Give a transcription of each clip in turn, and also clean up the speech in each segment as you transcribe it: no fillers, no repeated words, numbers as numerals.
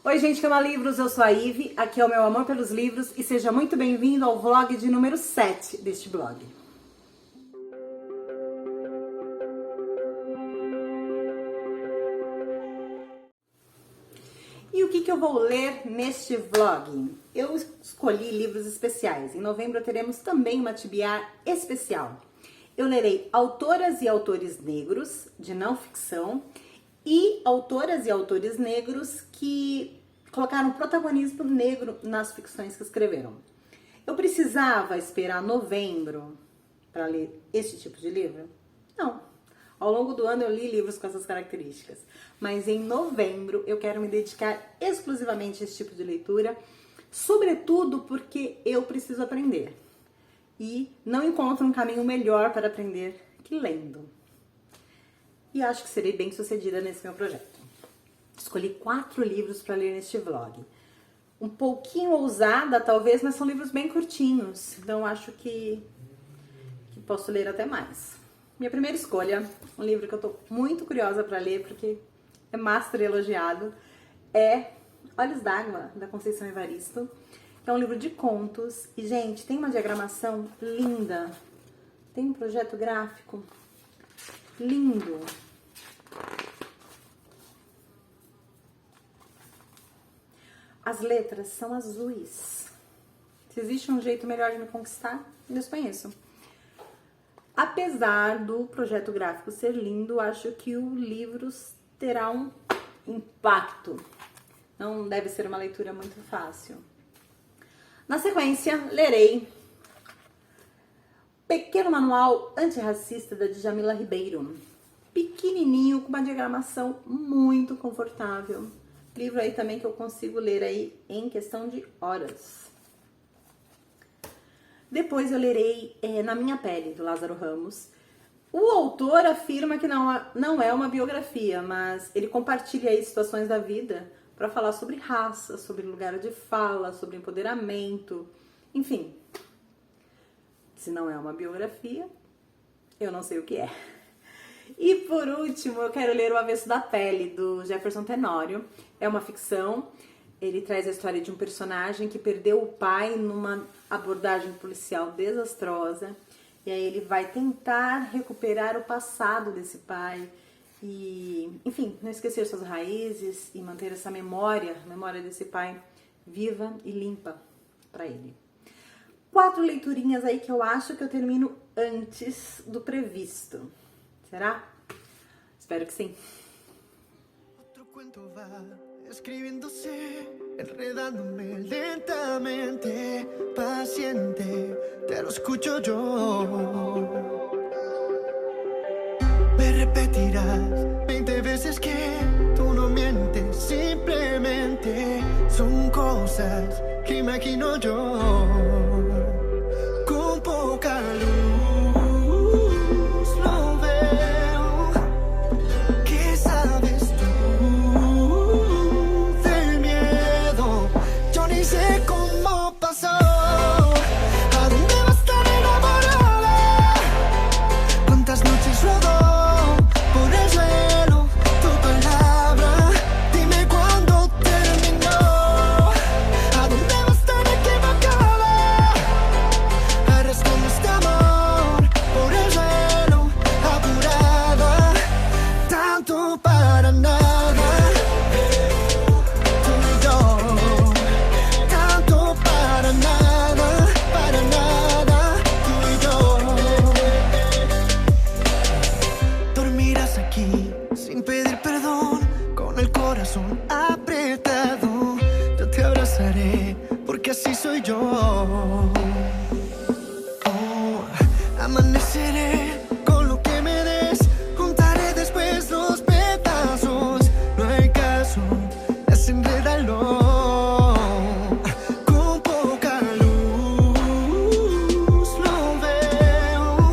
Oi gente que ama livros, eu sou a Ive, aqui é o meu amor pelos livros e seja muito bem-vindo ao vlog de número 7 deste blog. E o que eu vou ler neste vlog? Eu escolhi livros especiais. Em novembro teremos também uma TBR especial. Eu lerei autoras e autores negros de não ficção e autoras e autores negros que colocaram protagonismo negro nas ficções que escreveram. Eu precisava esperar novembro para ler este tipo de livro? Não. Ao longo do ano eu li livros com essas características, mas em novembro eu quero me dedicar exclusivamente a esse tipo de leitura, sobretudo porque eu preciso aprender e não encontro um caminho melhor para aprender que lendo. E acho que serei bem sucedida nesse meu projeto. Escolhi 4 livros para ler neste vlog. Um pouquinho ousada talvez, mas são livros bem curtinhos, então acho que posso ler até mais. Minha primeira escolha, um livro que eu tô muito curiosa para ler, porque é master elogiado, é Olhos d'Água, da Conceição Evaristo, que é um livro de contos. E, gente, tem uma diagramação linda, tem um projeto gráfico lindo. As letras são azuis. Se existe um jeito melhor de me conquistar, eu desconheço. Apesar do projeto gráfico ser lindo, acho que o livro terá um impacto. Não deve ser uma leitura muito fácil. Na sequência, lerei Pequeno Manual Antirracista, da Djamila Ribeiro. Pequenininho, com uma diagramação muito confortável. Livro aí também que eu consigo ler aí em questão de horas. Depois eu lerei Na Minha Pele, do Lázaro Ramos. O autor afirma que não é uma biografia, mas ele compartilha aí situações da vida para falar sobre raça, sobre lugar de fala, sobre empoderamento, enfim. Se não é uma biografia, eu não sei o que é. E por último, eu quero ler O Avesso da Pele, do Jefferson Tenório. É uma ficção. Ele traz a história de um personagem que perdeu o pai numa abordagem policial desastrosa. E aí ele vai tentar recuperar o passado desse pai. E, enfim, não esquecer suas raízes e manter essa memória, a memória desse pai viva e limpa para ele. 4 leiturinhas aí que eu acho que eu termino antes do previsto. Será? Espero que sim. Otro cuento va escribiéndose, enredándome lentamente, paciente, te lo escucho yo. Me repetirás 20 veces que tú no mientes, simplemente son cosas que imagino yo. Con poca luz lo veo. ¿Qué sabes tú del miedo? Yo ni sé cómo pasó. ¿A dónde va a estar enamorada? ¿Cuántas noches rodó por el suelo tu palabra? Dime cuándo terminó. ¿A dónde va a estar equivocada? Arrastrando este amor por el suelo, apurada, tanto para nada. Tú y yo, tanto para nada, tú y yo. Dormirás aquí sin pedir perdón, con el corazón apretado. Yo te abrazaré porque así soy yo. Oh, amaneceré con lo que me des, juntaré después los pedazos. No hay caso, desenrédalo. Con poca luz lo veo.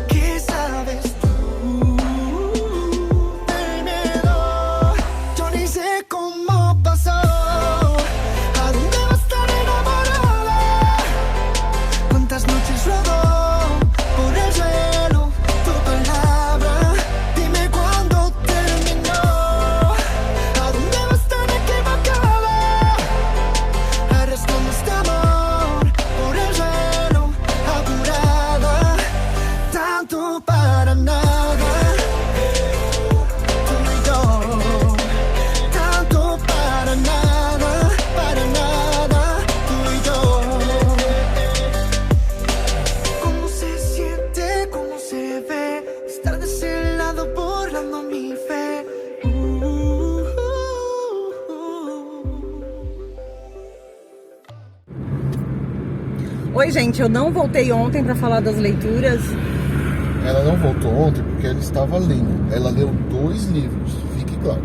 ¿Qué sabes tú del miedo? Yo ni sé cómo pasó. ¿A dónde va a estar enamorada? ¿Cuántas noches rodó por el suelo tu palabra? Dime cuándo terminó. ¿A dónde va a estar equivocada? Oi, gente, eu não voltei ontem pra falar das leituras. Ela não voltou ontem porque ela estava lendo. Ela leu 2 livros, fique claro.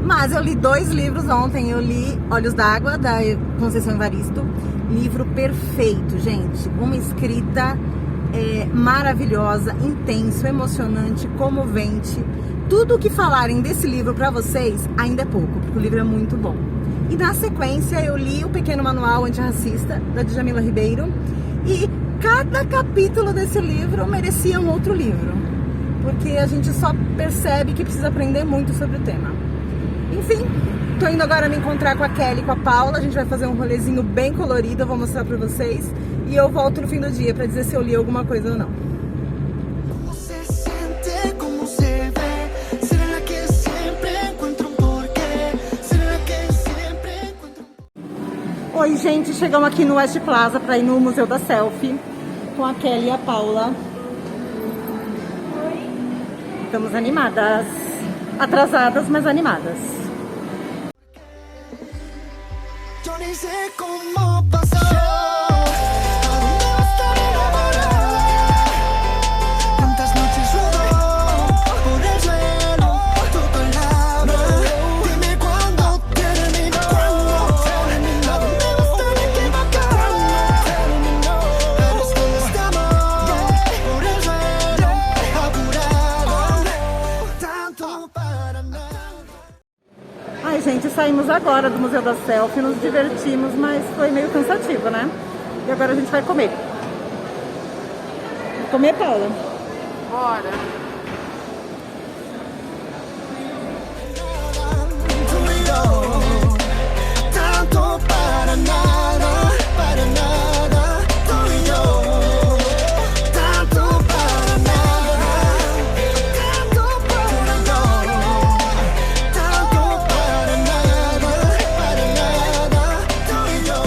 Mas eu li 2 livros ontem. Eu li Olhos d'Água, da Conceição Evaristo. Livro perfeito, gente. Uma escrita maravilhosa, intenso, emocionante, comovente. Tudo o que falarem desse livro pra vocês ainda é pouco, porque o livro é muito bom. E na sequência eu li O Pequeno Manual Antirracista, da Djamila Ribeiro. E cada capítulo desse livro merecia um outro livro. Porque a gente só percebe que precisa aprender muito sobre o tema. Enfim, tô indo agora me encontrar com a Kelly e com a Paula. A gente vai fazer um rolezinho bem colorido, eu vou mostrar pra vocês. E eu volto no fim do dia pra dizer se eu li alguma coisa ou não. Oi, gente, chegamos aqui no West Plaza pra ir no Museu da Selfie com a Kelly e a Paula. Oi. Estamos animadas. Atrasadas, mas animadas. Yo ni sé cómo pasó. Cuántas noches rodó por el suelo tu palabra. Dime cuándo terminó. ¿A dónde vas tan equivocado? Eres todo este amor por el suelo apurado. Tanto para nada. Ai, gente, saímos agora do Museu da Selfie, nos divertimos, mas foi meio cansativo, né? E agora a gente vai comer. Comer, Paula? Bora. Tú y yo, tanto para nada, tú y yo, tanto para nada, tanto para nada, tanto para nada, tú y yo.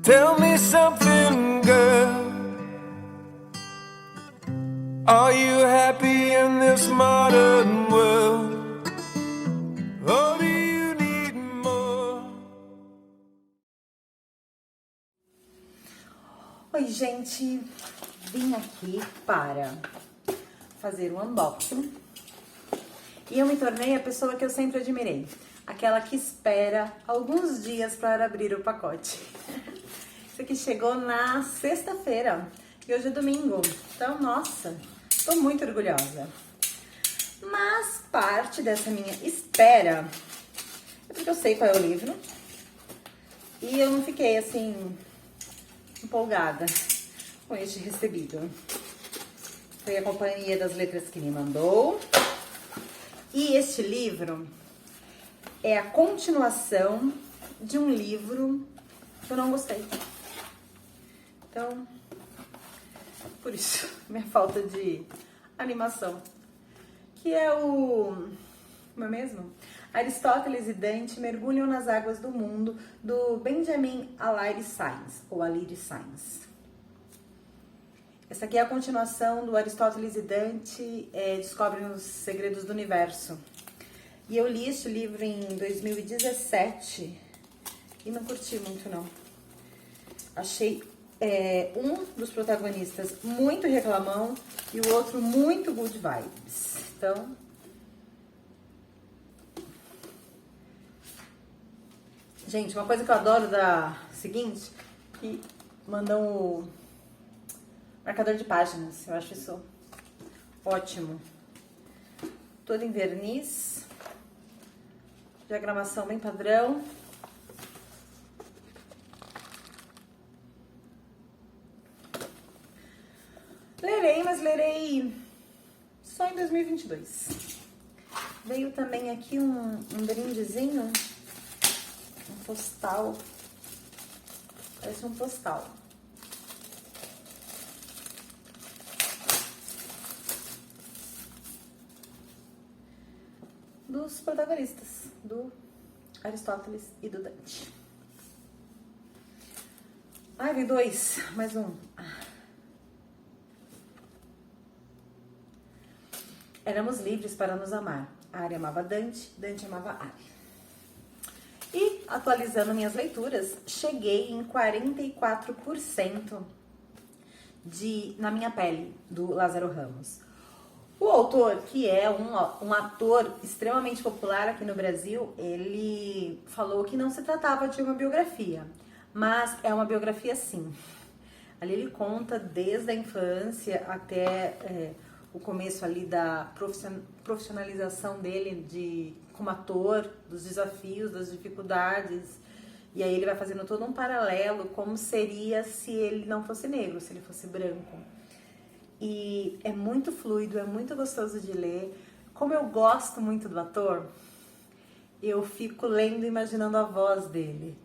Tell me something, girl. Are you happy in this modern world? Or do you need more? Oi, gente. Vim aqui para fazer um unboxing. E eu me tornei a pessoa que eu sempre admirei. Aquela que espera alguns dias para abrir o pacote. Isso aqui chegou na sexta-feira e hoje é domingo. Então, nossa, tô muito orgulhosa. Mas parte dessa minha espera é porque eu sei qual é o livro. E eu não fiquei, assim, empolgada com este recebido. Foi a Companhia das Letras que me mandou. E este livro é a continuação de um livro que eu não gostei. Então, por isso, minha falta de animação. Que é o... Como é mesmo? Aristóteles e Dante mergulham nas águas do mundo, do Benjamin Alire Sainz, ou Alire Sainz. Essa aqui é a continuação do Aristóteles e Dante descobrem os segredos do universo. E eu li este livro em 2017 e não curti muito, não. Achei um dos protagonistas muito reclamão e o outro muito good vibes. Então, gente, uma coisa que eu adoro da seguinte, que mandam o marcador de páginas. Eu acho isso ótimo. Todo em verniz. Diagramação bem padrão. Lerei, mas lerei só em 2022. Veio também aqui um brindezinho, um postal. Parece um postal. Dos protagonistas do Aristóteles e do Dante. Ai, vi dois, mais um. Éramos livres para nos amar. Arya amava Dante, Dante amava Arya. E, atualizando minhas leituras, cheguei em 44% Na Minha Pele, do Lázaro Ramos. O autor, que é um ator extremamente popular aqui no Brasil, ele falou que não se tratava de uma biografia, mas é uma biografia sim. Ali ele conta desde a infância até o começo ali da profissionalização dele como ator, dos desafios, das dificuldades. E aí ele vai fazendo todo um paralelo como seria se ele não fosse negro, se ele fosse branco. E é muito fluido, é muito gostoso de ler. Como eu gosto muito do ator, eu fico lendo e imaginando a voz dele.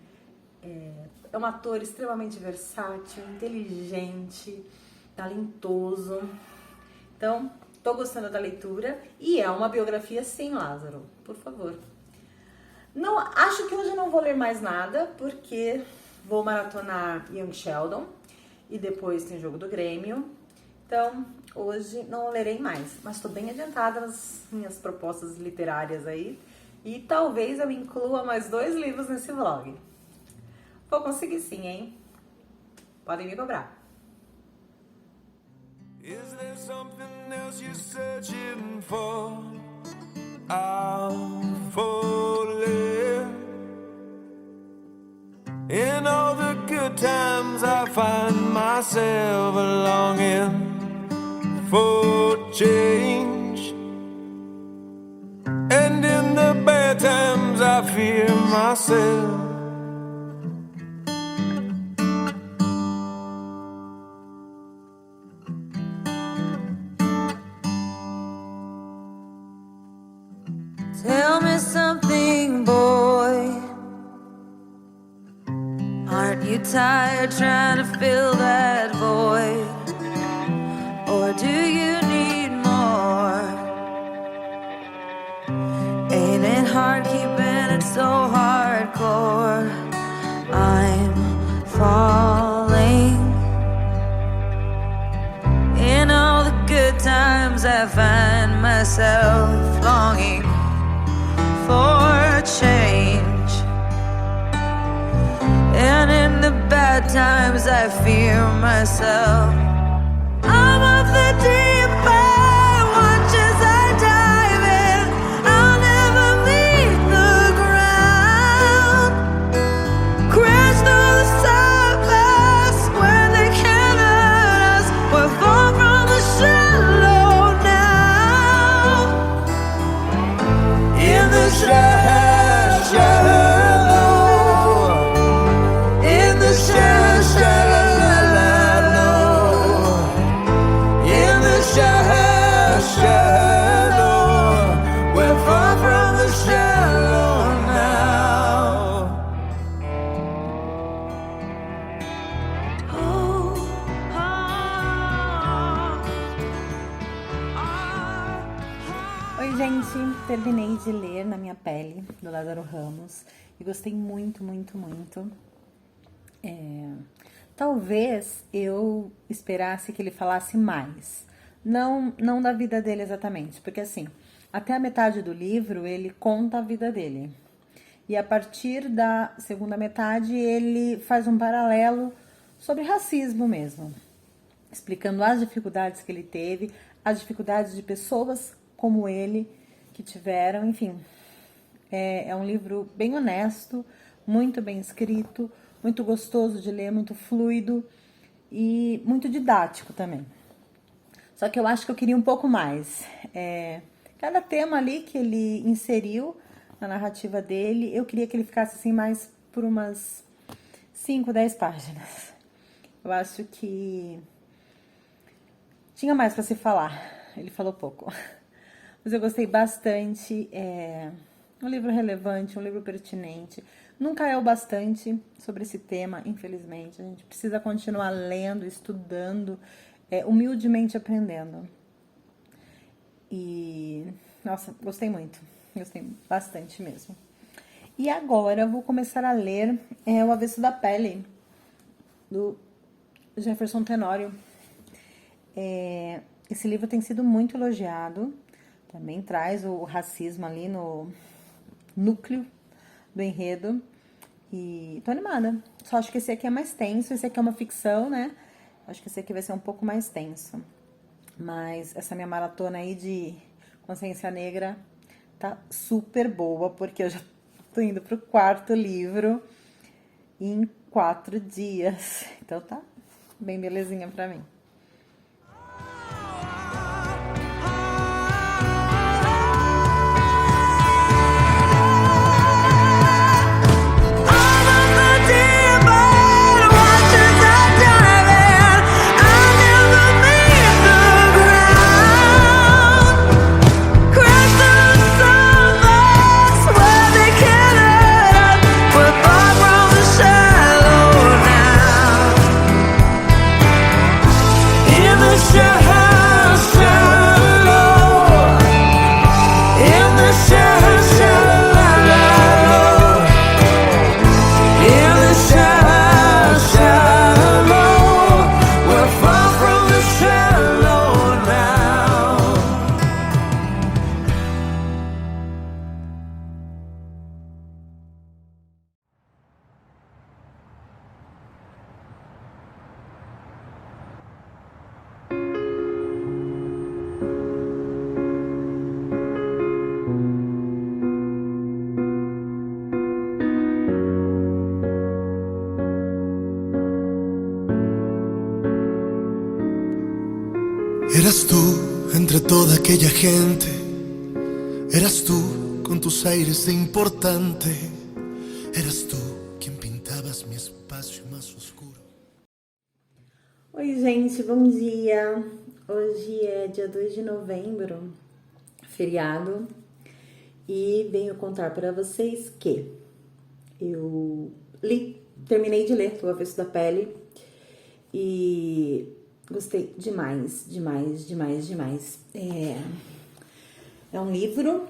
É um ator extremamente versátil, inteligente, talentoso. Então, tô gostando da leitura e é uma biografia sim, Lázaro, por favor. Não, acho que hoje não vou ler mais nada, porque vou maratonar Young Sheldon e depois tem Jogo do Grêmio. Então, hoje não lerei mais, mas estou bem adiantada nas minhas propostas literárias aí. E talvez eu inclua mais 2 livros nesse vlog. Vou conseguir sim, hein? Podem me cobrar. Is there something else you're searching for? I'm falling. In all the good times I find myself longing for change, and in the bad times I fear myself. Tell me something, boy. Aren't you tired trying to fill that void? Or do you need more? Ain't it hard keeping it so hardcore? I'm falling. In all the good times I find myself longing for change, and in the bad times I fear myself. I'm of the deep end, watch as I dive in. I'll never meet the ground. Crash through the surface where they can't hurt us. We're far from the shallow now. In the shallow, in the shallow, we're far from the shallow now. Oh, Oi, gente, terminei de ler Na Minha Pele, do Lázaro Ramos, e gostei muito, muito, muito. Talvez eu esperasse que ele falasse mais, não da vida dele exatamente, porque assim, até a metade do livro ele conta a vida dele, e a partir da segunda metade ele faz um paralelo sobre racismo mesmo, explicando as dificuldades que ele teve, as dificuldades de pessoas como ele que tiveram, enfim. É um livro bem honesto, muito bem escrito, muito gostoso de ler, muito fluido e muito didático também. Só que eu acho que eu queria um pouco mais. Cada tema ali que ele inseriu na narrativa dele, eu queria que ele ficasse assim mais por umas 5, 10 páginas. Eu acho que tinha mais para se falar. Ele falou pouco. Mas eu gostei bastante. Um livro relevante, um livro pertinente. Nunca é o bastante sobre esse tema, infelizmente. A gente precisa continuar lendo, estudando, humildemente aprendendo. E, nossa, gostei muito. Gostei bastante mesmo. E agora eu vou começar a ler O Avesso da Pele, do Jefferson Tenório. Esse livro tem sido muito elogiado, também traz o racismo ali no núcleo do enredo, e tô animada. Só acho que esse aqui é mais tenso, esse aqui é uma ficção, né? Acho que esse aqui vai ser um pouco mais tenso. Mas essa minha maratona aí de consciência negra tá super boa, porque eu já tô indo pro 4º livro em 4 dias. Então tá bem belezinha pra mim. Eras tú entre toda aquella gente, eras tú con tus aires de importante, eras tú quien pintabas mi espacio más oscuro. Oi, gente, bom dia. Hoje é dia 2 de novembro, feriado, e venho contar para vocês que eu terminei de ler O Avesso da Pele e gostei demais. É um livro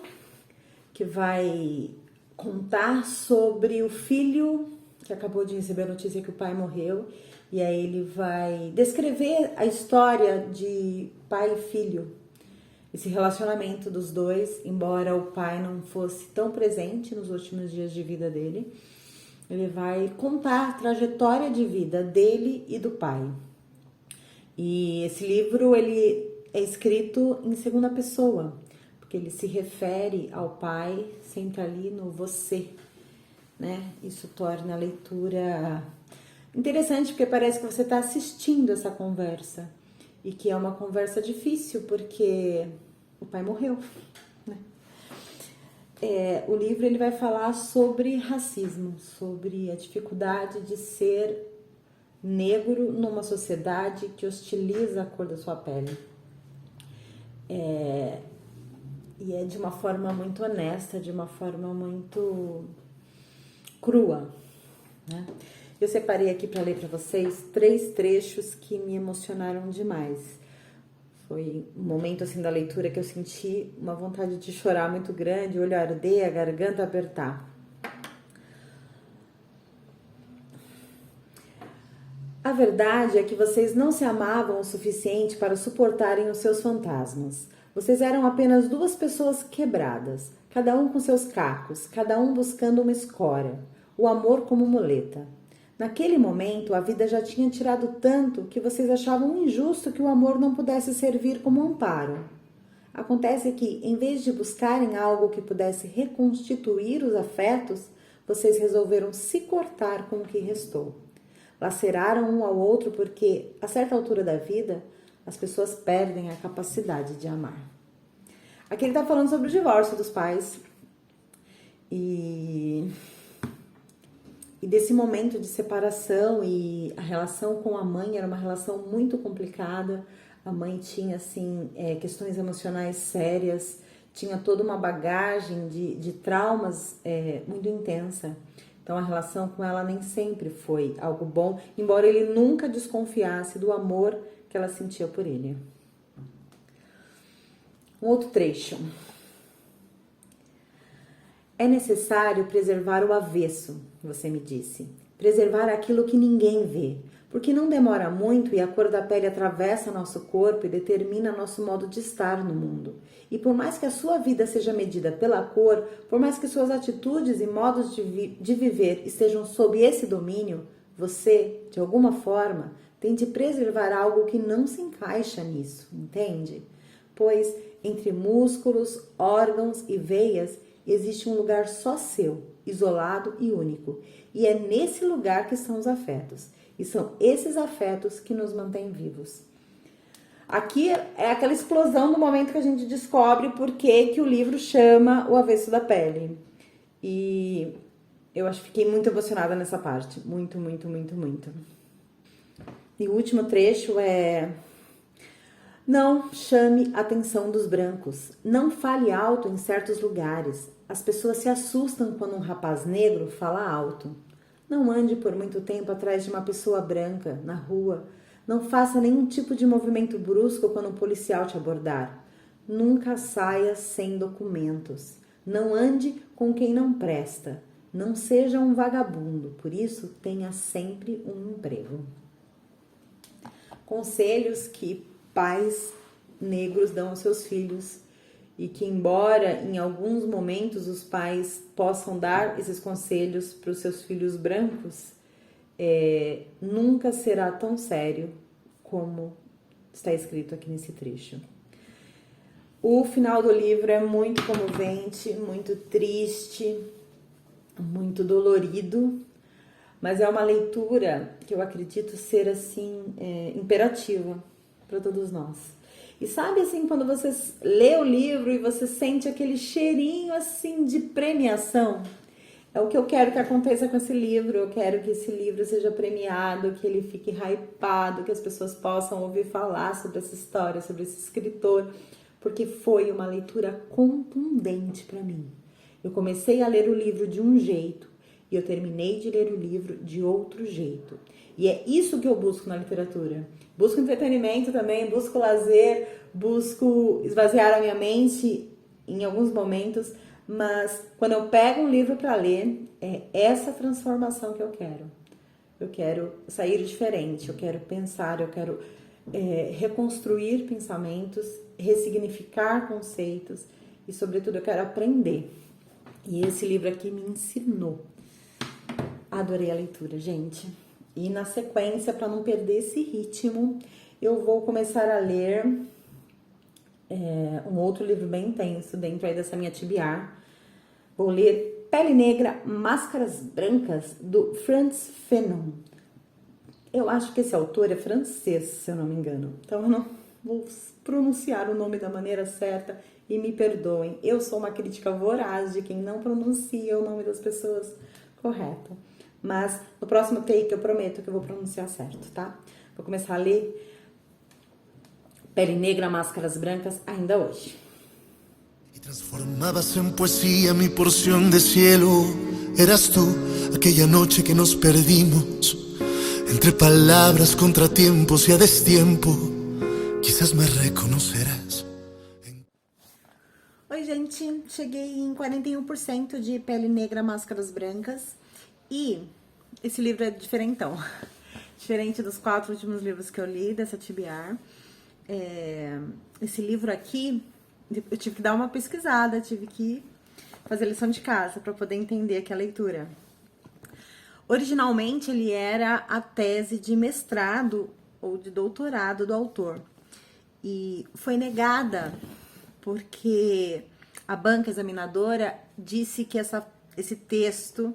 que vai contar sobre o filho que acabou de receber a notícia que o pai morreu, e aí ele vai descrever a história de pai e filho, esse relacionamento dos dois, embora o pai não fosse tão presente nos últimos dias de vida dele. Ele vai contar a trajetória de vida dele e do pai. E esse livro ele é escrito em segunda pessoa, porque ele se refere ao pai sempre ali no você, né? Isso torna a leitura interessante, porque parece que você está assistindo essa conversa, e que é uma conversa difícil, porque o pai morreu, né? O livro ele vai falar sobre racismo, sobre a dificuldade de ser negro numa sociedade que hostiliza a cor da sua pele. E é de uma forma muito honesta, de uma forma muito crua, né? Eu separei aqui para ler para vocês 3 trechos que me emocionaram demais. Foi um momento assim da leitura que eu senti uma vontade de chorar muito grande, o olho arder, a garganta apertar. A verdade é que vocês não se amavam o suficiente para suportarem os seus fantasmas. Vocês eram apenas 2 pessoas quebradas, cada um com seus cacos, cada um buscando uma escória, o amor como muleta. Naquele momento, a vida já tinha tirado tanto que vocês achavam injusto que o amor não pudesse servir como amparo. Acontece que, em vez de buscarem algo que pudesse reconstituir os afetos, vocês resolveram se cortar com o que restou. Laceraram um ao outro porque, a certa altura da vida, as pessoas perdem a capacidade de amar. Aqui ele está falando sobre o divórcio dos pais e desse momento de separação, e a relação com a mãe era uma relação muito complicada. A mãe tinha assim, questões emocionais sérias, tinha toda uma bagagem de traumas muito intensa. Então a relação com ela nem sempre foi algo bom, embora ele nunca desconfiasse do amor que ela sentia por ele. Um outro trecho. É necessário preservar o avesso, você me disse. Preservar aquilo que ninguém vê, porque não demora muito e a cor da pele atravessa nosso corpo e determina nosso modo de estar no mundo. E por mais que a sua vida seja medida pela cor, por mais que suas atitudes e modos de viver estejam sob esse domínio, você, de alguma forma, tem de preservar algo que não se encaixa nisso, entende? Pois entre músculos, órgãos e veias existe um lugar só seu, isolado e único. E é nesse lugar que estão os afetos. E são esses afetos que nos mantêm vivos. Aqui é aquela explosão do momento que a gente descobre por que o livro chama O Avesso da Pele. E eu acho que fiquei muito emocionada nessa parte. Muito, muito, muito, muito. E o último trecho é: não chame a atenção dos brancos. Não fale alto em certos lugares. As pessoas se assustam quando um rapaz negro fala alto. Não ande por muito tempo atrás de uma pessoa branca, na rua. Não faça nenhum tipo de movimento brusco quando um policial te abordar. Nunca saia sem documentos. Não ande com quem não presta. Não seja um vagabundo, por isso tenha sempre um emprego. Conselhos que pais negros dão aos seus filhos e que, embora em alguns momentos os pais possam dar esses conselhos para os seus filhos brancos, nunca será tão sério como está escrito aqui nesse trecho. O final do livro é muito comovente, muito triste, muito dolorido, mas é uma leitura que eu acredito ser assim imperativa para todos nós. E sabe assim, quando você lê o livro e você sente aquele cheirinho assim de premiação? É o que eu quero que aconteça com esse livro. Eu quero que esse livro seja premiado, que ele fique hypado, que as pessoas possam ouvir falar sobre essa história, sobre esse escritor, porque foi uma leitura contundente para mim. Eu comecei a ler o livro de um jeito e eu terminei de ler o livro de outro jeito. E é isso que eu busco na literatura. Busco entretenimento também, busco lazer, busco esvaziar a minha mente em alguns momentos, mas quando eu pego um livro para ler, é essa transformação que eu quero. Eu quero sair diferente, eu quero pensar, eu quero reconstruir pensamentos, ressignificar conceitos e, sobretudo, eu quero aprender. E esse livro aqui me ensinou. Adorei a leitura, gente. E na sequência, para não perder esse ritmo, eu vou começar a ler um outro livro bem intenso dentro aí dessa minha TBR. Vou ler Pele Negra, Máscaras Brancas, do Frantz Fanon. Eu acho que esse autor é francês, se eu não me engano. Então eu não vou pronunciar o nome da maneira certa e me perdoem. Eu sou uma crítica voraz de quem não pronuncia o nome das pessoas correto. Mas no próximo take eu prometo que eu vou pronunciar certo, tá? Vou começar a ler Pele Negra, Máscaras Brancas ainda hoje. Y transformabas en poesía mi porción de cielo. Eras tú aquella noche que nos perdimos entre palabras, contratiempos y a destiempo. Quizás me reconocerás. Oi, gente. Cheguei em 41% de Pele Negra, Máscaras Brancas. E esse livro é diferentão. Diferente dos 4 últimos livros que eu li dessa TBR. Esse livro aqui, eu tive que dar uma pesquisada, tive que fazer lição de casa para poder entender aqui a leitura. Originalmente, ele era a tese de mestrado ou de doutorado do autor. E foi negada porque a banca examinadora disse que esse texto,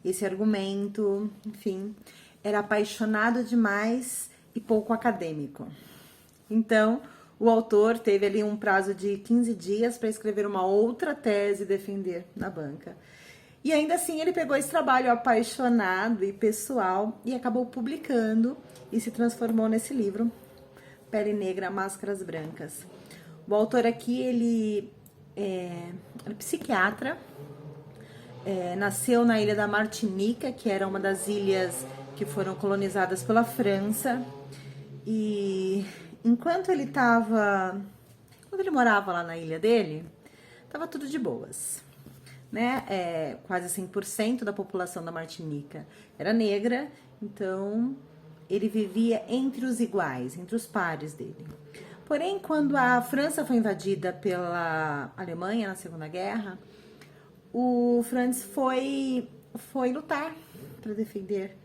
esse argumento, enfim, era apaixonado demais e pouco acadêmico. Então, o autor teve ali um prazo de 15 dias para escrever uma outra tese e defender na banca. E ainda assim ele pegou esse trabalho apaixonado e pessoal e acabou publicando e se transformou nesse livro, Pele Negra, Máscaras Brancas. O autor aqui, ele é psiquiatra, nasceu na ilha da Martinica, que era uma das ilhas que foram colonizadas pela França, e enquanto ele morava lá na ilha dele, tava tudo de boas. né? Quase 100% da população da Martinica era negra, então ele vivia entre os iguais, entre os pares dele. Porém, quando a França foi invadida pela Alemanha na Segunda Guerra, o Franz foi lutar para defender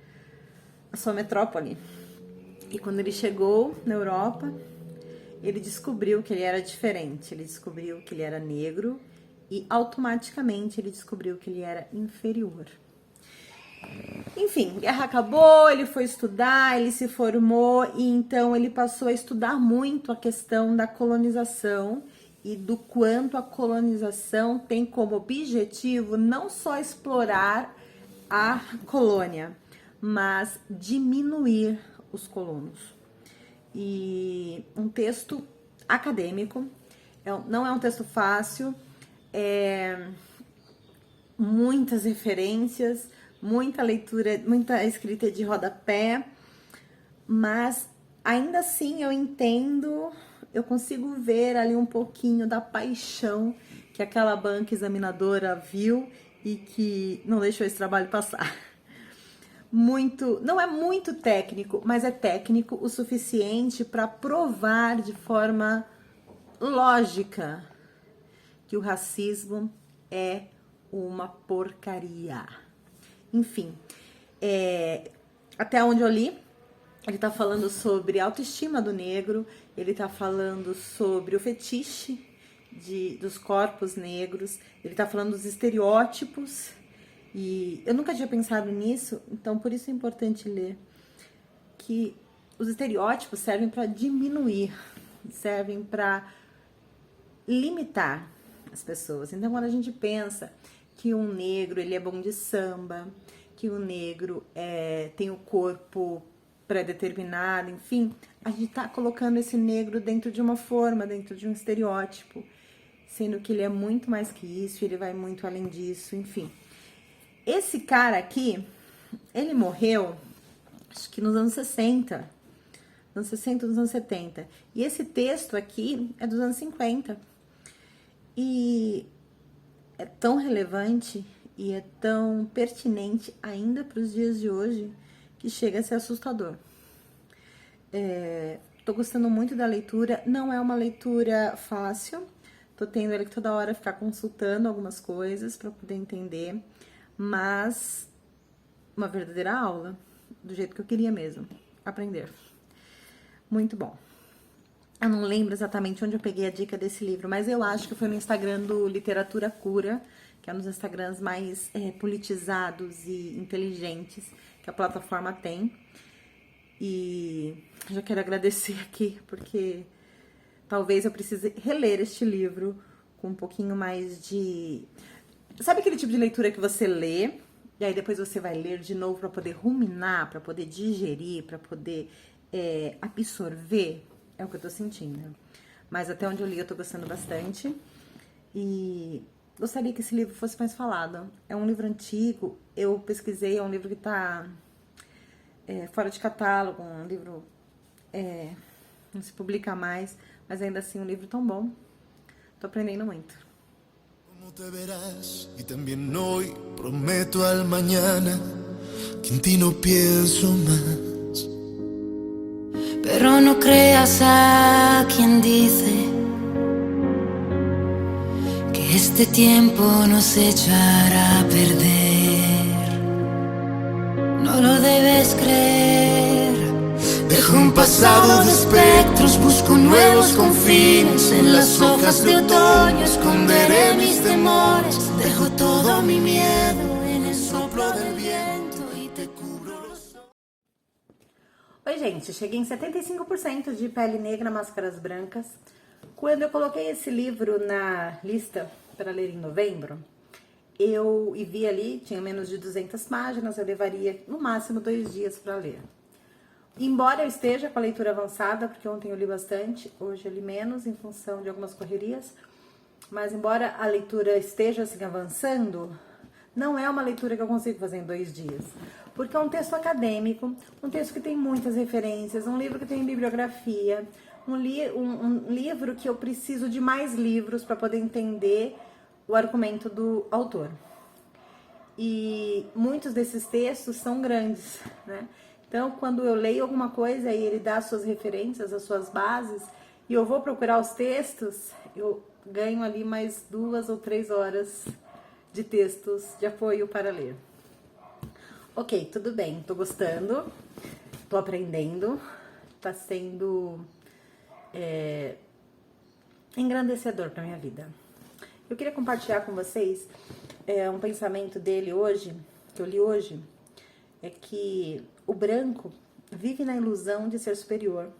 a sua metrópole. E quando ele chegou na Europa, ele descobriu que ele era diferente, ele descobriu que ele era negro e automaticamente ele descobriu que ele era inferior. Enfim, a guerra acabou, ele foi estudar, ele se formou e então ele passou a estudar muito a questão da colonização e do quanto a colonização tem como objetivo não só explorar a colônia, mas diminuir os colonos. E um texto acadêmico, não é um texto fácil, muitas referências, muita leitura, muita escrita de rodapé, mas ainda assim eu entendo, eu consigo ver ali um pouquinho da paixão que aquela banca examinadora viu e que não deixou esse trabalho passar. Não é muito técnico, mas é técnico o suficiente para provar de forma lógica que o racismo é uma porcaria. Enfim, até onde eu li, ele tá falando sobre a autoestima do negro, ele tá falando sobre o fetiche dos corpos negros, ele tá falando dos estereótipos, e eu nunca tinha pensado nisso, então por isso é importante ler, que os estereótipos servem para diminuir, servem para limitar as pessoas. Então quando a gente pensa que um negro ele é bom de samba, que o negro tem o corpo pré-determinado, enfim, a gente tá colocando esse negro dentro de uma forma, dentro de um estereótipo, sendo que ele é muito mais que isso, ele vai muito além disso, enfim. Esse cara aqui, ele morreu, acho que nos anos 60, nos anos 70, e esse texto aqui é dos anos 50, e é tão relevante e é tão pertinente ainda para os dias de hoje que chega a ser assustador. Tô gostando muito da leitura, não é uma leitura fácil, tô tendo ele toda hora ficar consultando algumas coisas para poder entender, mas uma verdadeira aula, do jeito que eu queria mesmo, aprender. Muito bom. Eu não lembro exatamente onde eu peguei a dica desse livro, mas eu acho que foi no Instagram do Literatura Cura, que é um dos Instagrams mais politizados e inteligentes que a plataforma tem. E já quero agradecer aqui, porque talvez eu precise reler este livro com um pouquinho mais de... Sabe aquele tipo de leitura que você lê, e aí depois você vai ler de novo para poder ruminar, para poder digerir, para poder absorver? É o que eu tô sentindo. Mas até onde eu li eu tô gostando bastante. E gostaria que esse livro fosse mais falado. É um livro antigo, eu pesquisei, é um livro que tá fora de catálogo, um livro não se publica mais, mas ainda assim um livro tão bom. Tô aprendendo muito. Como te verás y también hoy prometo al mañana que en ti no pienso más. Pero no creas a quien dice que este tiempo nos echará a perder. No lo debes creer. Dejo un pasado de espectros, busco nuevos confines. En las hojas de otoño esconderé mis temores. Dejo todo mi miedo en el soplo del viento y te cubro los ojos. Oi, gente, cheguei em 75% de Pele Negra, Máscaras Brancas. Quando eu coloquei esse livro na lista para ler em novembro, eu vi ali, tinha menos de 200 páginas, eu levaria no máximo 2 dias para ler. Embora eu esteja com a leitura avançada, porque ontem eu li bastante, hoje eu li menos em função de algumas correrias, mas embora a leitura esteja assim avançando, não é uma leitura que eu consigo fazer em 2 dias. Porque é um texto acadêmico, um texto que tem muitas referências, um livro que tem bibliografia, um livro que eu preciso de mais livros para poder entender o argumento do autor. E muitos desses textos são grandes, né? Então, quando eu leio alguma coisa e ele dá as suas referências, as suas bases, e eu vou procurar os textos, eu ganho ali mais 2 ou 3 horas de textos de apoio para ler. Ok, tudo bem, tô gostando, tô aprendendo, tá sendo engrandecedor para minha vida. Eu queria compartilhar com vocês um pensamento dele hoje, que eu li hoje, é que o branco vive na ilusão de ser superior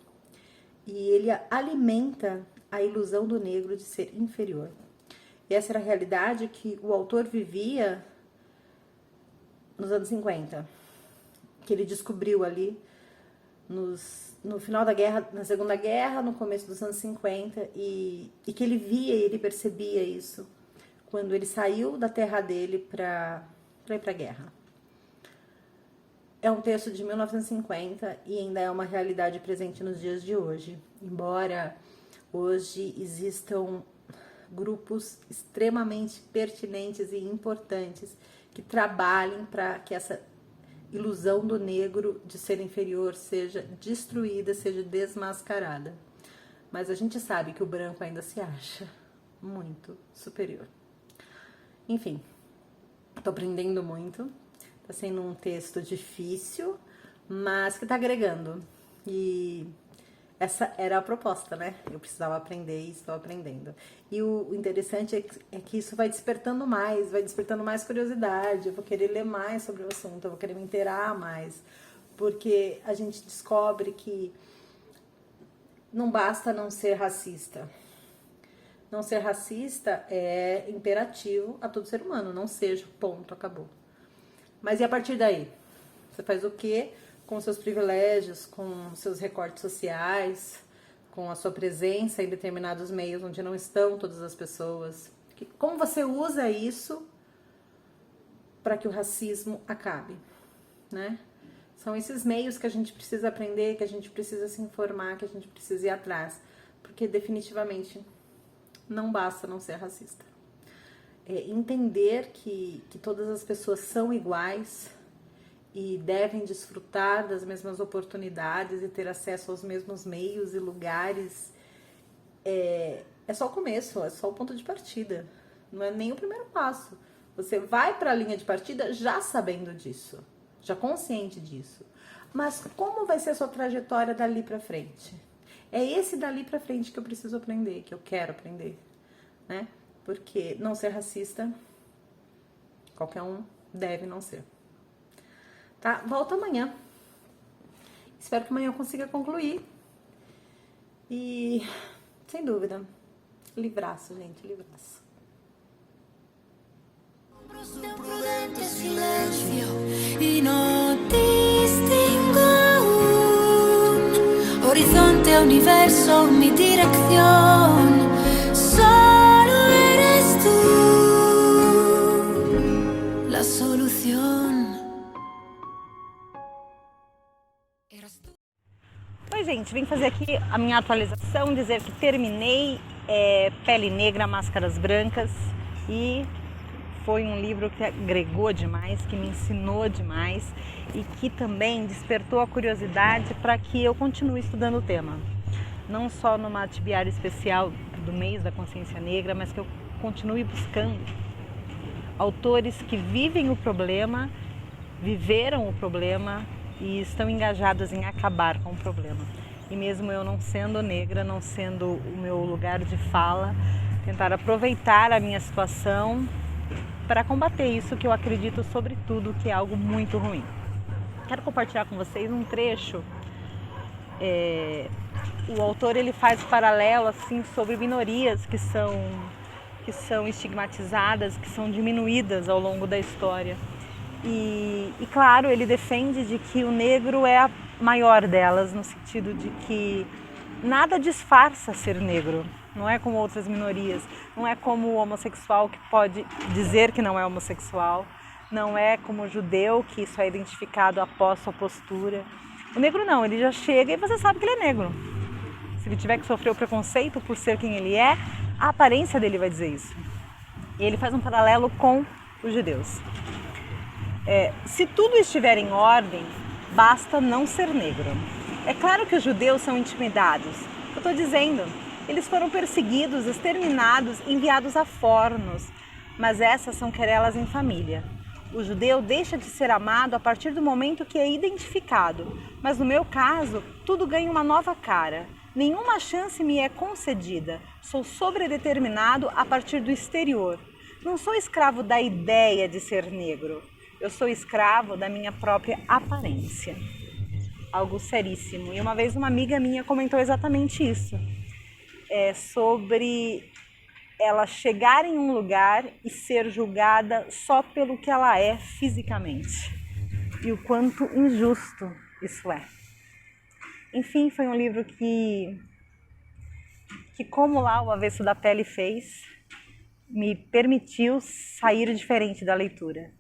e ele alimenta a ilusão do negro de ser inferior. E essa era a realidade que o autor vivia nos anos 50, que ele descobriu ali no final da guerra, na Segunda Guerra, no começo dos anos 50, e que ele via e ele percebia isso quando ele saiu da terra dele para ir para a guerra. É um texto de 1950 e ainda é uma realidade presente nos dias de hoje. Embora hoje existam grupos extremamente pertinentes e importantes que trabalhem para que essa ilusão do negro de ser inferior seja destruída, seja desmascarada. Mas a gente sabe que o branco ainda se acha muito superior. Enfim, tô aprendendo muito. Tá sendo um texto difícil, mas que tá agregando. E essa era a proposta, né? Eu precisava aprender e estou aprendendo. E o interessante é que isso vai despertando mais curiosidade. Eu vou querer ler mais sobre o assunto, eu vou querer me inteirar mais. Porque a gente descobre que não basta não ser racista. Não ser racista é imperativo a todo ser humano. Não seja, ponto, acabou. Mas e a partir daí? Você faz o quê com seus privilégios, com seus recortes sociais, com a sua presença em determinados meios onde não estão todas as pessoas? Como você usa isso para que o racismo acabe, né? São esses meios que a gente precisa aprender, que a gente precisa se informar, que a gente precisa ir atrás. Porque definitivamente não basta não ser racista. Entender que todas as pessoas são iguais e devem desfrutar das mesmas oportunidades e ter acesso aos mesmos meios e lugares é só o começo, é só o ponto de partida, não é nem o primeiro passo. Você vai para a linha de partida já sabendo disso, já consciente disso, mas como vai ser a sua trajetória dali para frente? É esse dali para frente que eu preciso aprender, que eu quero aprender, né? Porque não ser racista, qualquer um deve não ser. Tá? Volto amanhã. Espero que amanhã eu consiga concluir. E, sem dúvida, livraço, gente, livraço. Un prudente silencio y no distingo aún horizonte, universo, mi dirección. Solo eres tú la solución. Oi, gente, vim fazer aqui a minha atualização, dizer que terminei Pele Negra, Máscaras Brancas, e foi um livro que agregou demais, que me ensinou demais e que também despertou a curiosidade para que eu continue estudando o tema. Não só numa atibiária especial do mês da consciência negra, mas que eu continue buscando autores que vivem o problema, viveram o problema e estão engajados em acabar com o problema. E mesmo eu não sendo negra, não sendo o meu lugar de fala, tentar aproveitar a minha situação para combater isso que eu acredito, sobretudo, que é algo muito ruim. Quero compartilhar com vocês um trecho. O autor ele faz paralelo assim, sobre minorias que são estigmatizadas, que são diminuídas ao longo da história. E claro, ele defende de que o negro é a maior delas, no sentido de que nada disfarça ser negro. Não é como outras minorias, não é como o homossexual que pode dizer que não é homossexual, não é como o judeu que isso é identificado após sua postura. O negro não, ele já chega e você sabe que ele é negro. Se ele tiver que sofrer o preconceito por ser quem ele é, a aparência dele vai dizer isso. E ele faz um paralelo com os judeus. Se tudo estiver em ordem, basta não ser negro. É claro que os judeus são intimidados. Eu estou dizendo, eles foram perseguidos, exterminados, enviados a fornos. Mas essas são querelas em família. O judeu deixa de ser amado a partir do momento que é identificado. Mas no meu caso, tudo ganha uma nova cara. Nenhuma chance me é concedida. Sou sobredeterminado a partir do exterior. Não sou escravo da ideia de ser negro. Eu sou escravo da minha própria aparência. Algo seríssimo. E uma vez uma amiga minha comentou exatamente isso. Sobre ela chegar em um lugar e ser julgada só pelo que ela é fisicamente. E o quanto injusto isso é. Enfim, foi um livro que como lá o Avesso da Pele fez, me permitiu sair diferente da leitura.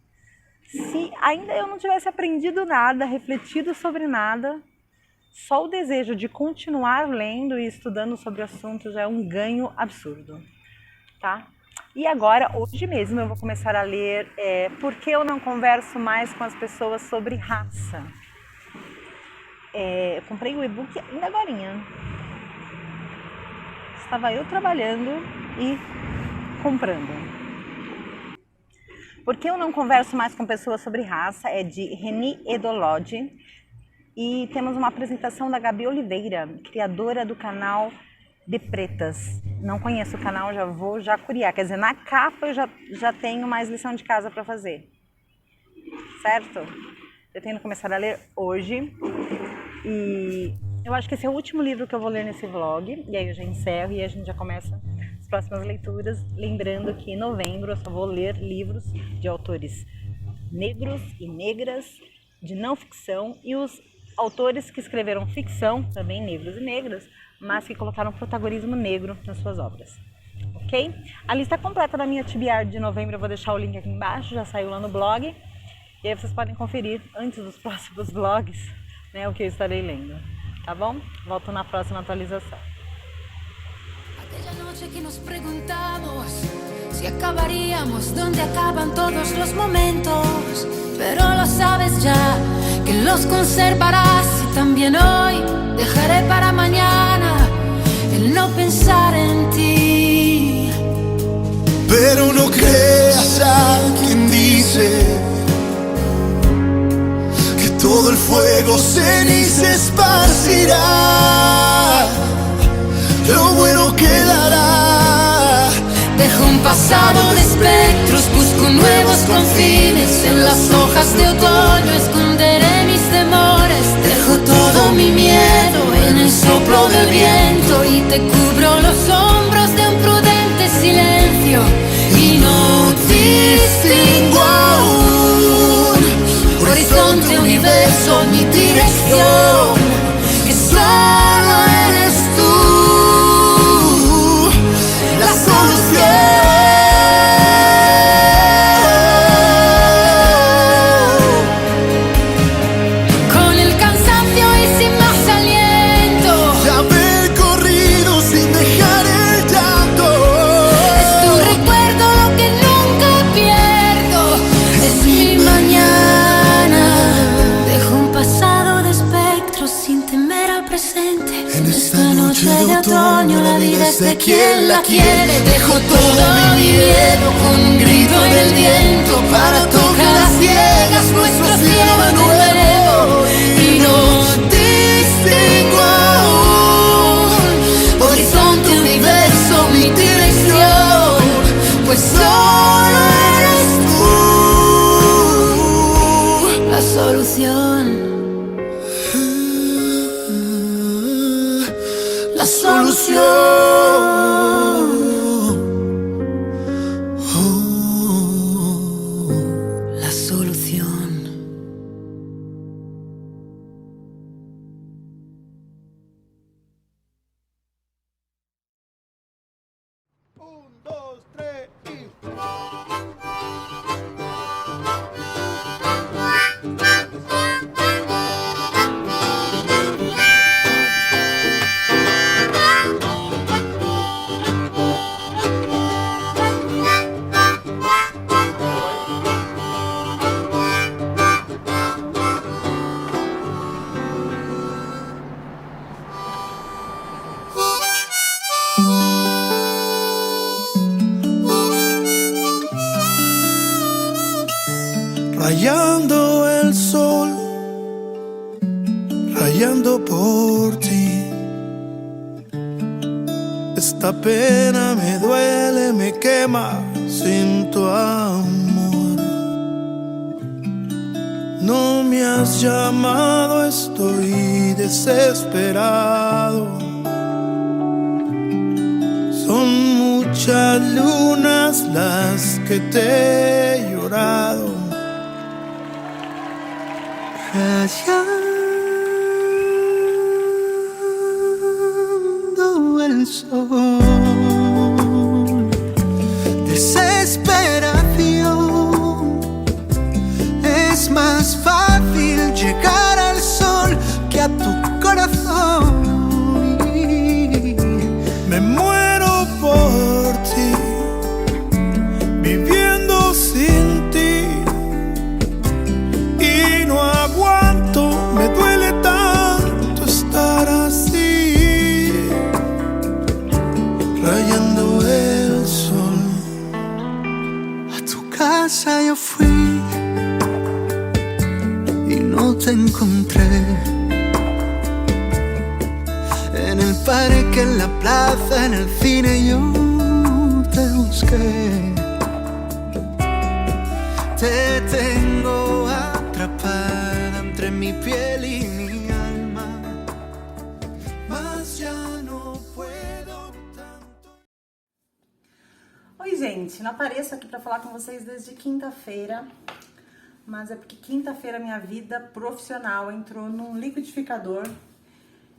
Se ainda eu não tivesse aprendido nada, refletido sobre nada, só o desejo de continuar lendo e estudando sobre o assunto já é um ganho absurdo. Tá? E agora, hoje mesmo, eu vou começar a ler Por que eu não converso mais com as pessoas sobre raça? Eu comprei o e-book ainda agorinha. Estava eu trabalhando e comprando. Por que eu não converso mais com pessoas sobre raça? É de Reni Edolodi. E temos uma apresentação da Gabi Oliveira, criadora do canal De Pretas. Não conheço o canal, já vou curiar. Quer dizer, na capa eu já tenho mais lição de casa para fazer. Certo? Eu tenho que começar a ler hoje. E eu acho que esse é o último livro que eu vou ler nesse vlog. E aí eu já encerro e a gente já começa as próximas leituras. Lembrando que em novembro eu só vou ler livros de autores negros e negras, de não ficção. E os autores que escreveram ficção, também negros e negras, mas que colocaram protagonismo negro nas suas obras, ok? A lista completa da minha TBR de novembro eu vou deixar o link aqui embaixo, já saiu lá no blog, e aí vocês podem conferir antes dos próximos vlogs, né, o que eu estarei lendo, tá bom? Volto na próxima atualização. Aquella noche que nos preguntamos si acabaríamos donde acaban todos los momentos, pero lo sabes ya, que los conservarás y también hoy dejaré para mañana el no pensar en ti. Pero no creas a quien dice que todo el fuego ceniza esparcirá. Lo bueno quedará. Dejo un pasado de espectros, busco nuevos confines. En las hojas de otoño esconderé mis temores. Dejo todo mi miedo en el soplo del viento y te cubro los hombros de un prudente silencio. Y no distingo aún horizonte, universo, ni dirección, que solo eres tú la solución. Con el cansancio y sin más aliento, De haber corrido sin dejar el llanto. es tu recuerdo lo que nunca pierdo, es mi mañana. Dejo un pasado de espectros sin temer al presente. En esta noche de otoño la vida es de quien la quiere. Dejo todo mi miedo con un grito del viento para tocar a ciegas nuestro cielo de nuevo. Y no distingo aún horizonte, universo, mi dirección, pues solo eres tú la solución. La solución. rayando el sol, rayando por ti. Esta pena me duele, me quema sin tu amor. No me has llamado, estoy desesperado. Son muchas lunas las que te he llorado. Rayando el sol, desesperación. Es más fácil llegar al sol que a tu corazón. Me muero por ti, viviendo sin ti, y no aguanto, me duele tanto estar así, rayando el sol. A tu casa yo fui y no te encontré. En el parque, en la plaza, en el cine yo te busqué. Te tengo atrapada entre mi piel y mi alma, mas ya no puedo tanto. Oi, gente, não apareço aqui para falar com vocês desde quinta-feira, mas é porque quinta-feira minha vida profissional entrou num liquidificador.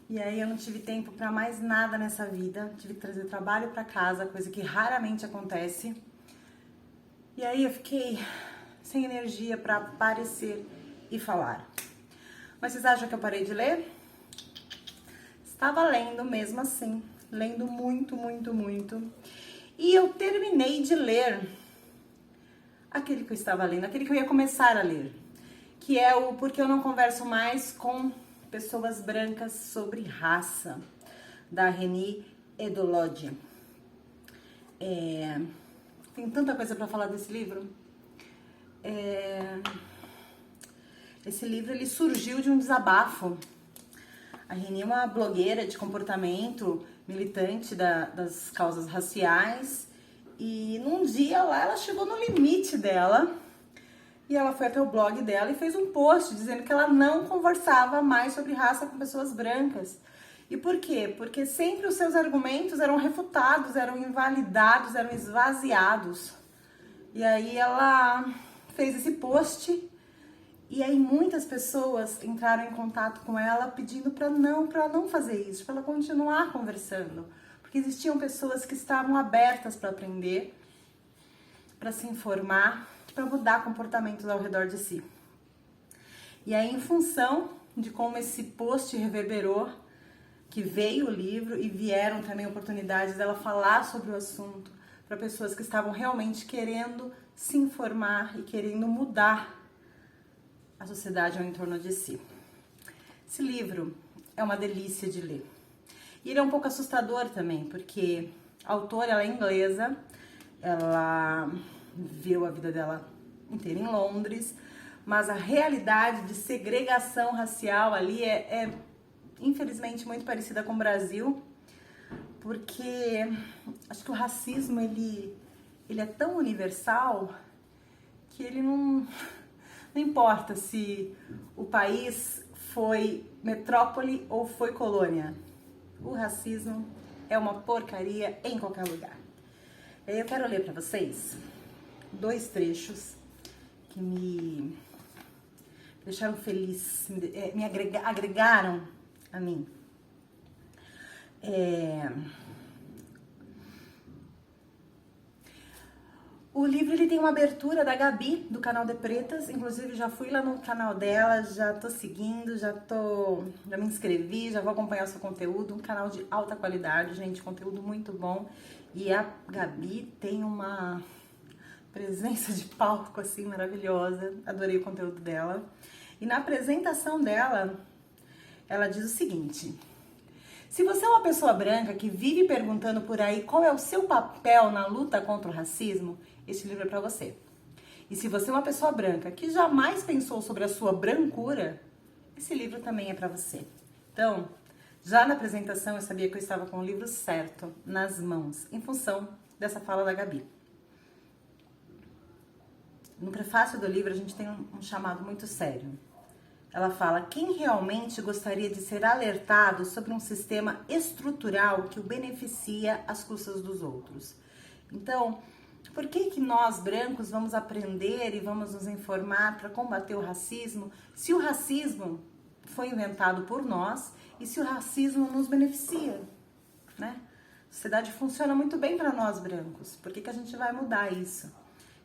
E aí eu não tive tempo para mais nada nessa vida, tive que trazer trabalho para casa, coisa que raramente acontece. E aí eu fiquei sem energia para aparecer e falar. Mas vocês acham que eu parei de ler? Estava lendo mesmo assim, lendo muito, muito, muito. E eu terminei de ler aquele que eu estava lendo, aquele que eu ia começar a ler, que é o Porque Eu Não Converso Mais com Pessoas Brancas sobre Raça, da René Edolodi. Tem tanta coisa para falar desse livro. Esse livro ele surgiu de um desabafo. A René é uma blogueira de comportamento, militante das causas raciais, e num dia lá ela chegou no limite dela. E ela foi até o blog dela e fez um post dizendo que ela não conversava mais sobre raça com pessoas brancas. E por quê? Porque sempre os seus argumentos eram refutados, eram invalidados, eram esvaziados. E aí ela fez esse post e aí muitas pessoas entraram em contato com ela pedindo para ela não fazer isso, para ela continuar conversando. Porque existiam pessoas que estavam abertas para aprender, para se informar, para mudar comportamentos ao redor de si. E aí, em função de como esse post reverberou, que veio o livro e vieram também oportunidades dela falar sobre o assunto para pessoas que estavam realmente querendo se informar e querendo mudar a sociedade ao entorno de si. Esse livro é uma delícia de ler. E ele é um pouco assustador também, porque a autora ela é inglesa, ela viveu a vida dela inteira em Londres, mas a realidade de segregação racial ali é infelizmente muito parecida com o Brasil, porque acho que o racismo ele é tão universal que ele não importa se o país foi metrópole ou foi colônia. O racismo é uma porcaria em qualquer lugar. Eu quero ler para vocês 2 trechos que me deixaram feliz, me agregaram a mim. O livro ele tem uma abertura da Gabi, do canal De Pretas, inclusive já fui lá no canal dela, já tô seguindo, já me inscrevi, já vou acompanhar o seu conteúdo, um canal de alta qualidade, gente, conteúdo muito bom. E a Gabi tem uma presença de palco assim maravilhosa, adorei o conteúdo dela. E na apresentação dela, ela diz o seguinte: se você é uma pessoa branca que vive perguntando por aí qual é o seu papel na luta contra o racismo, esse livro é para você. E se você é uma pessoa branca que jamais pensou sobre a sua brancura, esse livro também é para você. Então, já na apresentação eu sabia que eu estava com o livro certo nas mãos, em função dessa fala da Gabi. No prefácio do livro a gente tem um chamado muito sério. Ela fala: quem realmente gostaria de ser alertado sobre um sistema estrutural que o beneficia às custas dos outros? Então, por que nós brancos vamos aprender e vamos nos informar para combater o racismo, se o racismo foi inventado por nós e se o racismo nos beneficia, né? A sociedade funciona muito bem para nós brancos, por que a gente vai mudar isso?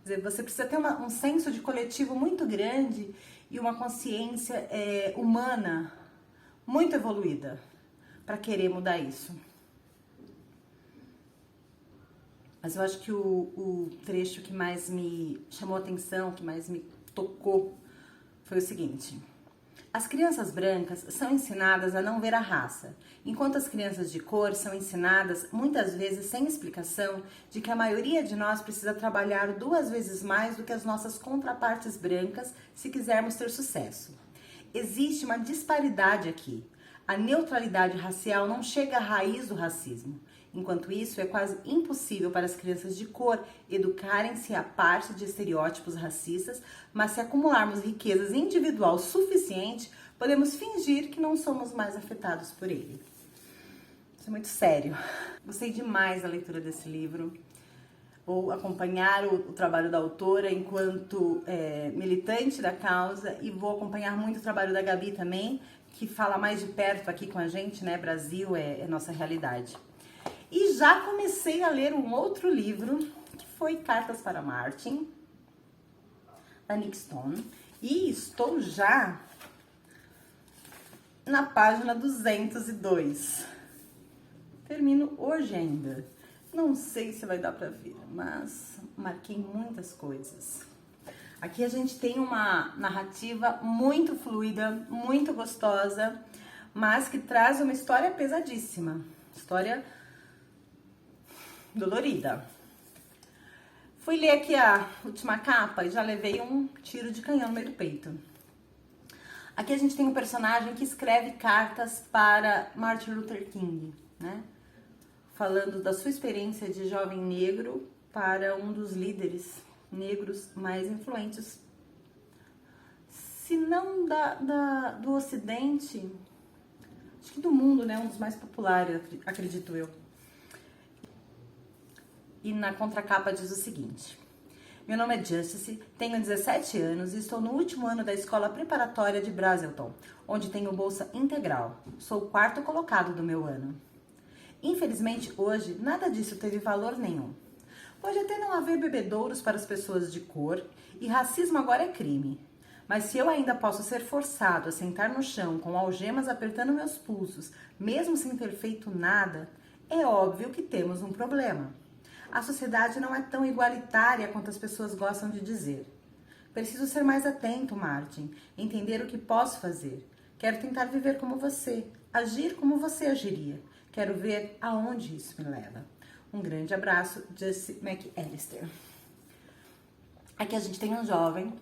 Quer dizer, você precisa ter um senso de coletivo muito grande e uma consciência humana muito evoluída para querer mudar isso. Mas eu acho que o trecho que mais me chamou a atenção, que mais me tocou, foi o seguinte: as crianças brancas são ensinadas a não ver a raça, enquanto as crianças de cor são ensinadas, muitas vezes sem explicação, de que a maioria de nós precisa trabalhar 2 vezes mais do que as nossas contrapartes brancas se quisermos ter sucesso. Existe uma disparidade aqui. A neutralidade racial não chega à raiz do racismo. Enquanto isso, é quase impossível para as crianças de cor educarem-se à parte de estereótipos racistas, mas se acumularmos riquezas individual suficiente, podemos fingir que não somos mais afetados por ele. Isso é muito sério. Gostei demais da leitura desse livro. Vou acompanhar o trabalho da autora enquanto militante da causa e vou acompanhar muito o trabalho da Gabi também, que fala mais de perto aqui com a gente, né? Brasil é nossa realidade. E já comecei a ler um outro livro, que foi Cartas para Martin, da Nick Stone. E estou já na página 202. Termino hoje ainda. Não sei se vai dar para ver, mas marquei muitas coisas. Aqui a gente tem uma narrativa muito fluida, muito gostosa, mas que traz uma história pesadíssima. História dolorida. Fui ler aqui a última capa e já levei um tiro de canhão no meio do peito. Aqui a gente tem um personagem que escreve cartas para Martin Luther King, né? Falando da sua experiência de jovem negro para um dos líderes negros mais influentes, se não do Ocidente, acho que do mundo, né? Um dos mais populares, acredito eu. E na contracapa diz o seguinte: meu nome é Justice, tenho 17 anos e estou no último ano da escola preparatória de Braselton, onde tenho bolsa integral. Sou o 4º colocado do meu ano. Infelizmente, hoje, nada disso teve valor nenhum. Pode até não haver bebedouros para as pessoas de cor, e racismo agora é crime. Mas se eu ainda posso ser forçado a sentar no chão com algemas apertando meus pulsos, mesmo sem ter feito nada, é óbvio que temos um problema. A sociedade não é tão igualitária quanto as pessoas gostam de dizer. Preciso ser mais atento, Martin, entender o que posso fazer. Quero tentar viver como você, agir como você agiria. Quero ver aonde isso me leva. Um grande abraço, Justin McAllister. Aqui a gente tem um jovem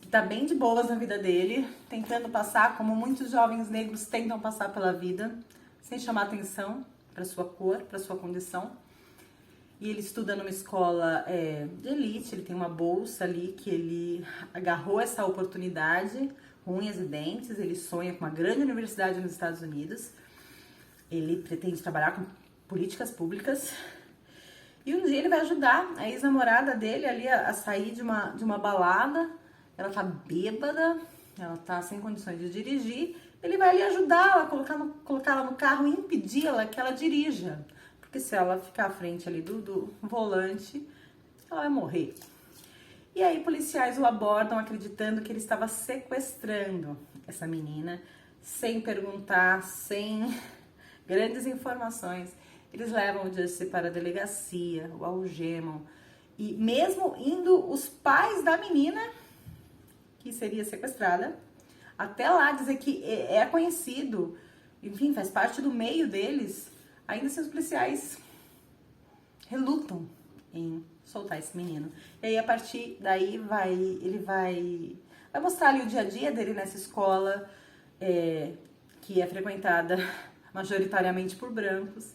que tá bem de boas na vida dele, tentando passar como muitos jovens negros tentam passar pela vida, sem chamar atenção para sua cor, para sua condição. E ele estuda numa escola de elite, ele tem uma bolsa ali que ele agarrou essa oportunidade, com unhas e dentes, ele sonha com uma grande universidade nos Estados Unidos, ele pretende trabalhar com políticas públicas, e um dia ele vai ajudar a ex-namorada dele ali a sair de uma balada, ela tá bêbada, ela tá sem condições de dirigir, ele vai ali ajudá-la, colocá-la no carro e impedi-la que ela dirija. Porque se ela ficar à frente ali do volante, ela vai morrer. E aí policiais o abordam acreditando que ele estava sequestrando essa menina, sem perguntar, sem grandes informações. Eles levam o Justin para a delegacia, o algemam. E mesmo indo os pais da menina, que seria sequestrada, até lá dizer que é conhecido, enfim, faz parte do meio deles, ainda assim os policiais relutam em soltar esse menino. E aí, a partir daí, ele vai mostrar ali o dia a dia dele nessa escola, que é frequentada majoritariamente por brancos,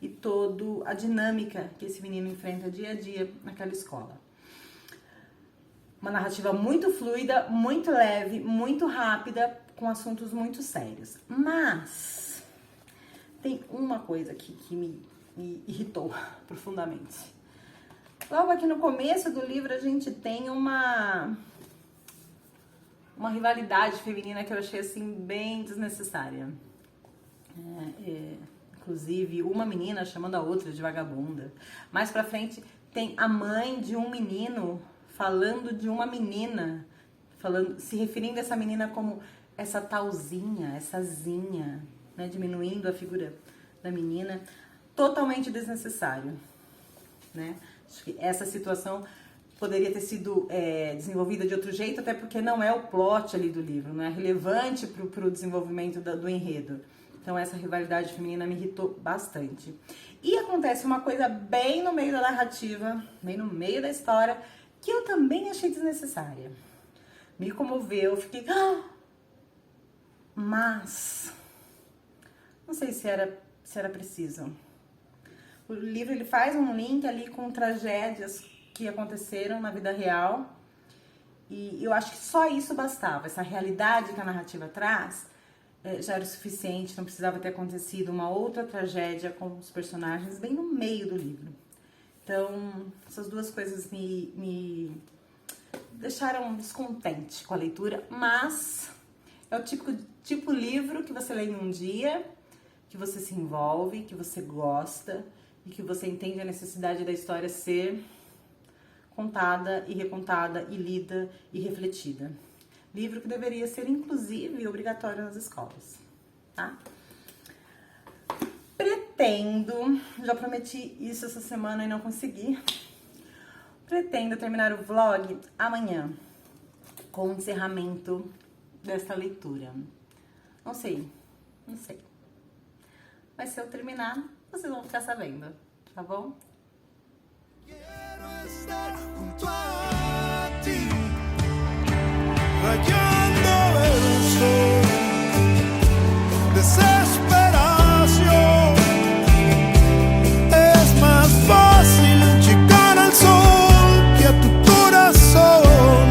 e toda a dinâmica que esse menino enfrenta dia a dia naquela escola. Uma narrativa muito fluida, muito leve, muito rápida, com assuntos muito sérios. Mas tem uma coisa aqui que me irritou profundamente. Logo aqui no começo do livro, a gente tem uma rivalidade feminina que eu achei, assim, bem desnecessária. Inclusive, uma menina chamando a outra de vagabunda. Mais pra frente, tem a mãe de um menino falando de uma menina, se referindo a essa menina como essa talzinha, essa zinha, né, diminuindo a figura da menina. Totalmente desnecessário, né? Acho que essa situação poderia ter sido desenvolvida de outro jeito, até porque não é o plot ali do livro, não é relevante pro desenvolvimento do enredo. Então essa rivalidade feminina me irritou bastante. E acontece uma coisa bem no meio da narrativa, bem no meio da história, que eu também achei desnecessária. Me comoveu, fiquei... Mas não sei se era preciso. O livro, ele faz um link ali com tragédias que aconteceram na vida real, e eu acho que só isso bastava. Essa realidade que a narrativa traz já era o suficiente, não precisava ter acontecido uma outra tragédia com os personagens bem no meio do livro. Então, essas duas coisas me deixaram descontente com a leitura, mas é o tipo livro que você lê em um dia, que você se envolve, que você gosta e que você entende a necessidade da história ser contada e recontada e lida e refletida. Livro que deveria ser, inclusive, obrigatório nas escolas, tá? Pretendo, já prometi isso essa semana e não consegui, pretendo terminar o vlog amanhã com o encerramento dessa leitura. Não sei. Mas se eu terminar, vocês vão ficar sabendo, tá bom? Quiero estar junto a ti, rayando el sol, desesperación. Es más fácil llegar al sol que a tu corazón.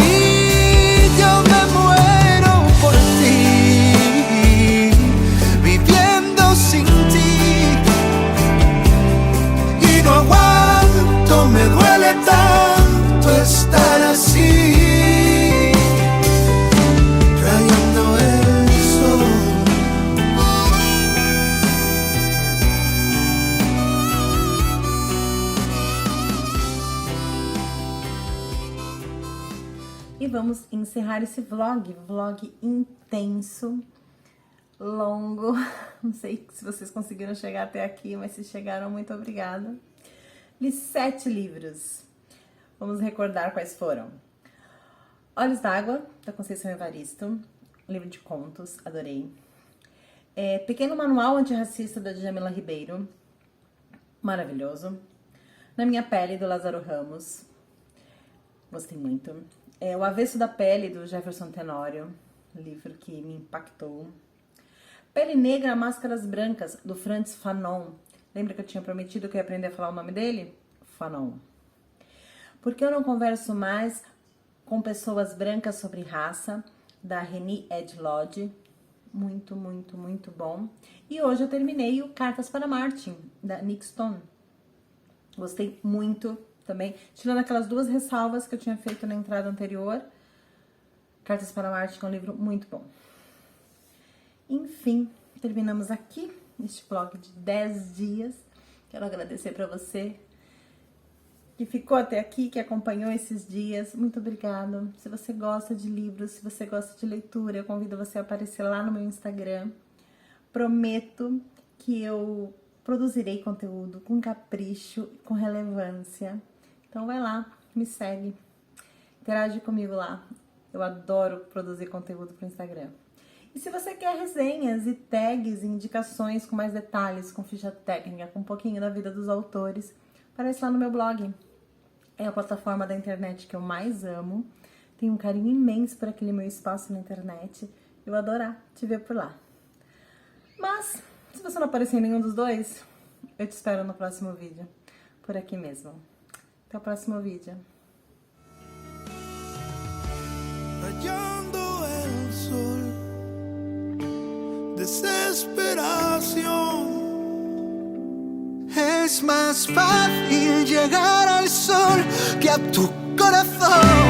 Y yo me muero por ti, viviendo sin ti. Y no aguanto, me duele tanto estar así, rayando el sol. E vamos encerrar esse vlog intenso, longo. Não sei se vocês conseguiram chegar até aqui, mas se chegaram, muito obrigada. Li 7 livros. Vamos recordar quais foram. Olhos d'Água, da Conceição Evaristo, um livro de contos, adorei. Pequeno Manual Antirracista, da Djamila Ribeiro, maravilhoso. Na Minha Pele, do Lázaro Ramos, gostei muito. O Avesso da Pele, do Jefferson Tenório, um livro que me impactou. Pele Negra, Máscaras Brancas, do Frantz Fanon. Lembra que eu tinha prometido que eu ia aprender a falar o nome dele? Fanon. Por que eu não converso mais com pessoas brancas sobre raça, da Reni Edlodge. Muito, muito, muito bom. E hoje eu terminei o Cartas para Martin, da Nick Stone. Gostei muito também, tirando aquelas 2 ressalvas que eu tinha feito na entrada anterior. Cartas para Martin é um livro muito bom. Enfim, terminamos aqui este vlog de 10 dias. Quero agradecer para você que ficou até aqui, que acompanhou esses dias. Muito obrigada. Se você gosta de livros, se você gosta de leitura, eu convido você a aparecer lá no meu Instagram. Prometo que eu produzirei conteúdo com capricho, com relevância. Então vai lá, me segue, interage comigo lá. Eu adoro produzir conteúdo para o Instagram. E se você quer resenhas e tags e indicações com mais detalhes, com ficha técnica, com um pouquinho da vida dos autores, aparece lá no meu blog, É a plataforma da internet que eu mais amo. Tenho um carinho imenso por aquele meu espaço na internet. Eu vou adorar te ver por lá. Mas, se você não aparecer em nenhum dos dois, eu te espero no próximo vídeo. Por aqui mesmo. Até o próximo vídeo. Rayando el sol, desesperación. Es más fácil llegar al sol que a tu corazón.